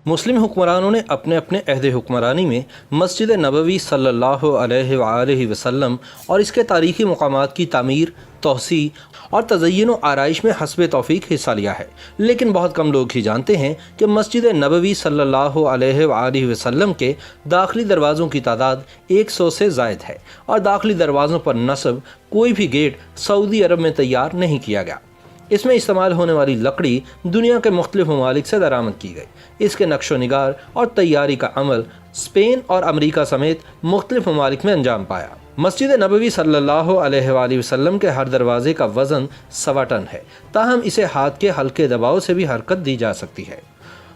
مسلم حکمرانوں نے اپنے اپنے عہد حکمرانی میں مسجد نبوی صلی اللہ علیہ وآلہ وسلم اور اس کے تاریخی مقامات کی تعمیر، توسیع اور تزئین و آرائش میں حسب توفیق حصہ لیا ہے، لیکن بہت کم لوگ ہی جانتے ہیں کہ مسجد نبوی صلی اللہ علیہ وآلہ وسلم کے داخلی دروازوں کی تعداد 100 سے زائد ہے، اور داخلی دروازوں پر نصب کوئی بھی گیٹ سعودی عرب میں تیار نہیں کیا گیا۔ اس میں استعمال ہونے والی لکڑی دنیا کے مختلف ممالک سے درآمد کی گئی۔ اس کے نقش و نگار اور تیاری کا عمل اسپین اور امریکہ سمیت مختلف ممالک میں انجام پایا۔ مسجد نبوی صلی اللہ علیہ وآلہ وسلم کے ہر دروازے کا وزن 1.25 ٹن ہے، تاہم اسے ہاتھ کے ہلکے دباؤ سے بھی حرکت دی جا سکتی ہے۔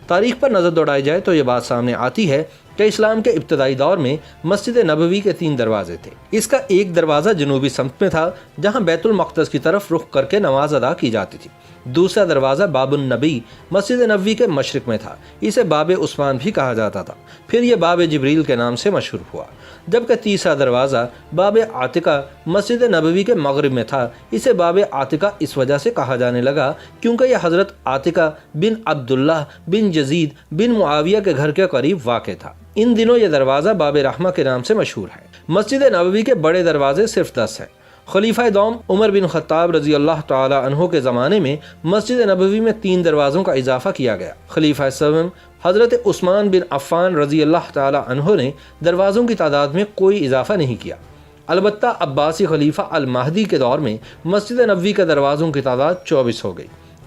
تاریخ پر نظر دوڑائی جائے تو یہ بات سامنے آتی ہے کہ اسلام کے ابتدائی دور میں مسجد نبوی کے 3 دروازے تھے۔ اس کا ایک دروازہ جنوبی سمت میں تھا، جہاں بیت المقدس کی طرف رخ کر کے نماز ادا کی جاتی تھی۔ دوسرا دروازہ باب النبی مسجد نبوی کے مشرق میں تھا، اسے باب عثمان بھی کہا جاتا تھا، پھر یہ باب جبریل کے نام سے مشہور ہوا۔ جبکہ تیسرا دروازہ باب عاتقہ مسجد نبوی کے مغرب میں تھا، اسے باب عاتقہ اس وجہ سے کہا جانے لگا کیونکہ یہ حضرت عاتقہ بن عبداللہ بن یزید بن معاویہ کے گھر کے قریب واقع تھا۔ ان دنوں یہ دروازہ باب رحمہ کے نام سے مشہور ہے۔ مسجد نبوی کے بڑے دروازے صرف 10 ہیں۔ خلیفہ دوم عمر بن خطاب رضی اللہ تعالی عنہ کے زمانے میں مسجد نبوی میں 3 دروازوں کا اضافہ کیا گیا۔ خلیفہ سوم حضرت عثمان بن عفان رضی اللہ تعالی عنہ نے دروازوں کی تعداد میں کوئی اضافہ نہیں کیا۔ البتہ عباسی خلیفہ المہدی کے دور میں مسجد نبوی کے دروازوں کی تعداد 24 ہو گئی۔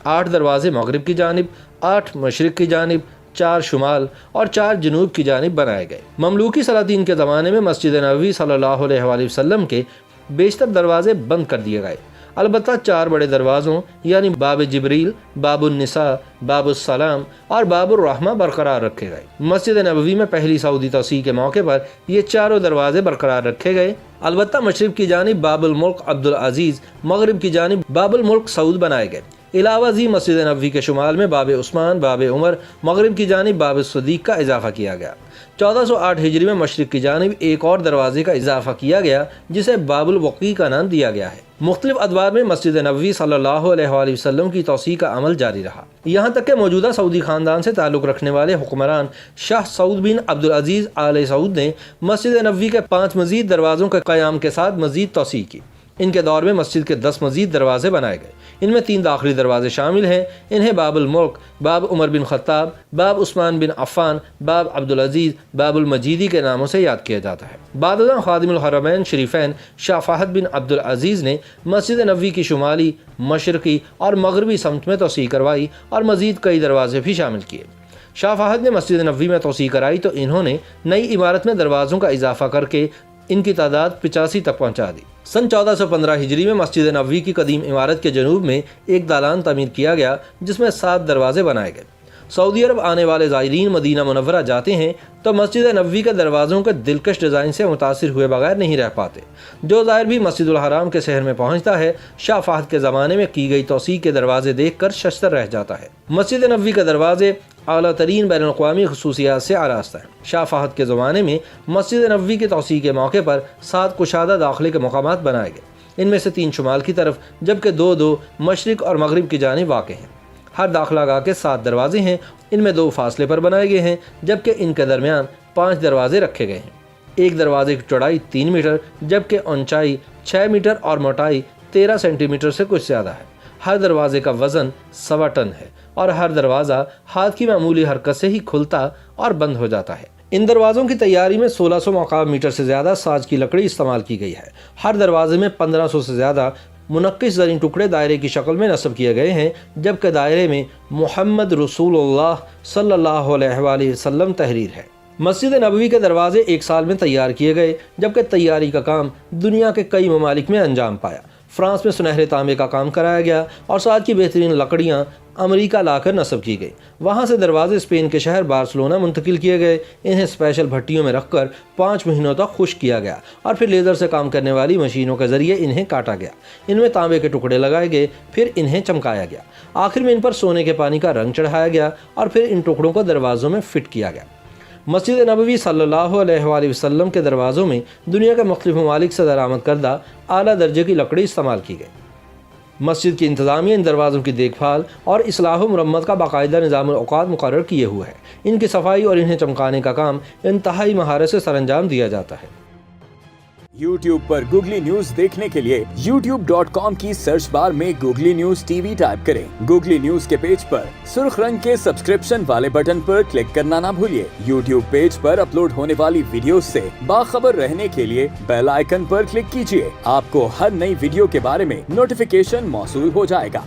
8 دروازے مغرب کی جانب، 8 مشرق کی جانب، 4 شمال اور 4 جنوب کی جانب بنائے گئے۔ مملوکی سلاطین کے زمانے میں مسجد نبوی صلی اللہ علیہ وآلہ وسلم کے بیشتر دروازے بند کر دیے گئے، البتہ 4 بڑے دروازوں یعنی باب جبریل، باب النساء، باب السلام اور باب الرحمہ برقرار رکھے گئے۔ مسجد نبوی میں پہلی سعودی توسیع کے موقع پر یہ 4 دروازے برقرار رکھے گئے، البتہ مشرق کی جانب باب الملک عبدالعزیز، مغرب کی جانب باب الملک سعود بنائے گئے۔ علاوہ ازیں مسجد نبوی کے شمال میں باب عثمان، باب عمر، مغرب کی جانب باب الصدیق کا اضافہ کیا گیا۔ 1408 ہجری میں مشرق کی جانب ایک اور دروازے کا اضافہ کیا گیا جسے باب الوقی کا نام دیا گیا ہے۔ مختلف ادوار میں مسجد نبوی صلی اللہ علیہ وآلہ وسلم کی توسیع کا عمل جاری رہا، یہاں تک کہ موجودہ سعودی خاندان سے تعلق رکھنے والے حکمران شاہ سعود بن عبدالعزیز آل سعود نے مسجد نبوی کے 5 مزید دروازوں کے قیام کے ساتھ مزید توسیع کی۔ ان کے دور میں مسجد کے 10 مزید دروازے بنائے گئے، ان میں 3 داخلی دروازے شامل ہیں، انہیں باب الملک، باب عمر بن خطاب، باب عثمان بن عفان، باب عبدالعزیز، باب المجیدی کے ناموں سے یاد کیا جاتا ہے۔ بعد ازاں خادم الحرمین شریفین شاہ فہد بن عبدالعزیز نے مسجد نبوی کی شمالی، مشرقی اور مغربی سمت میں توسیع کروائی اور مزید کئی دروازے بھی شامل کیے۔ شاہ فہد نے مسجد نبوی میں توسیع کرائی تو انہوں نے نئی عمارت میں دروازوں کا اضافہ کر کے ان کی تعداد 85 تک پہنچا دی۔ سن 1415 ہجری میں مسجد نبوی کی قدیم عمارت کے جنوب میں ایک دالان تعمیر کیا گیا جس میں 7 دروازے بنائے گئے۔ سعودی عرب آنے والے زائرین مدینہ منورہ جاتے ہیں تو مسجد نبوی کے دروازوں کے دلکش ڈیزائن سے متاثر ہوئے بغیر نہیں رہ پاتے۔ جو زائر بھی مسجد الحرام کے شہر میں پہنچتا ہے، شاہ فہد کے زمانے میں کی گئی توسیع کے دروازے دیکھ کر ششدر رہ جاتا ہے۔ مسجد نبوی کے دروازے اعلیٰ ترین بین الاقوامی خصوصیات سے آراستہ ہیں۔ شاہ فہد کے زمانے میں مسجد نبوی کی توسیع کے موقع پر 7 کشادہ داخلے کے مقامات بنائے گئے، ان میں سے 3 شمال کی طرف جبکہ 2 مشرق اور مغرب کی جانب واقع ہیں۔ ہر داخلہ گاہ کے 7 دروازے ہیں، ان میں 2 فاصلے پر بنائے گئے ہیں جبکہ ان کے درمیان 5 دروازے رکھے گئے ہیں۔ ایک دروازے کی چوڑائی 3 میٹر جبکہ اونچائی 6 میٹر اور موٹائی 13 سینٹی میٹر سے کچھ زیادہ ہے۔ ہر دروازے کا وزن 1.25 ٹن ہے اور ہر دروازہ ہاتھ کی معمولی حرکت سے ہی کھلتا اور بند ہو جاتا ہے۔ ان دروازوں کی تیاری میں 1600 مکعب میٹر سے زیادہ ساج کی لکڑی استعمال کی گئی ہے۔ ہر دروازے میں 1500 سے زیادہ منقش زرین ٹکڑے دائرے کی شکل میں نصب کیے گئے ہیں جبکہ دائرے میں محمد رسول اللہ صلی اللہ علیہ وآلہ وسلم تحریر ہے۔ مسجد نبوی کے دروازے 1 سال میں تیار کیے گئے جبکہ تیاری کا کام دنیا کے کئی ممالک میں انجام پایا۔ فرانس میں سنہرے تانبے کا کام کرایا گیا اور ساج کی بہترین لکڑیاں امریکہ لا کر نصب کی گئی۔ وہاں سے دروازے اسپین کے شہر بارسلونا منتقل کیے گئے، انہیں اسپیشل بھٹیوں میں رکھ کر 5 مہینوں تک خشک کیا گیا اور پھر لیزر سے کام کرنے والی مشینوں کے ذریعے انہیں کاٹا گیا۔ ان میں تانبے کے ٹکڑے لگائے گئے، پھر انہیں چمکایا گیا، آخر میں ان پر سونے کے پانی کا رنگ چڑھایا گیا اور پھر ان ٹکڑوں کو دروازوں میں فٹ کیا گیا۔ مسجد نبوی صلی اللہ علیہ وآلہ وسلم کے دروازوں میں دنیا کے مختلف ممالک سے درآمد کردہ اعلیٰ درجے کی لکڑی استعمال کی گئی۔ مسجد کی انتظامیہ ان دروازوں کی دیکھ بھال اور اصلاح و مرمت کا باقاعدہ نظام الاوقات مقرر کیے ہوئے ہے۔ ان کی صفائی اور انہیں چمکانے کا کام انتہائی مہارت سے سر انجام دیا جاتا ہے۔ YouTube پر گوگلی نیوز دیکھنے کے لیے youtube.com کی سرچ بار میں googly news T V type کریں۔ گوگلی نیوز کے پیج پر سرخ رنگ کے سبسکرپشن والے بٹن پر کلک کرنا نہ بھولیے۔ YouTube پیج پر اپلوڈ ہونے والی ویڈیوز سے باخبر رہنے کے لیے بیل آئیکن پر کلک کیجیے۔ آپ کو ہر نئی ویڈیو کے بارے میں نوٹیفیکیشن موصول ہو جائے گا۔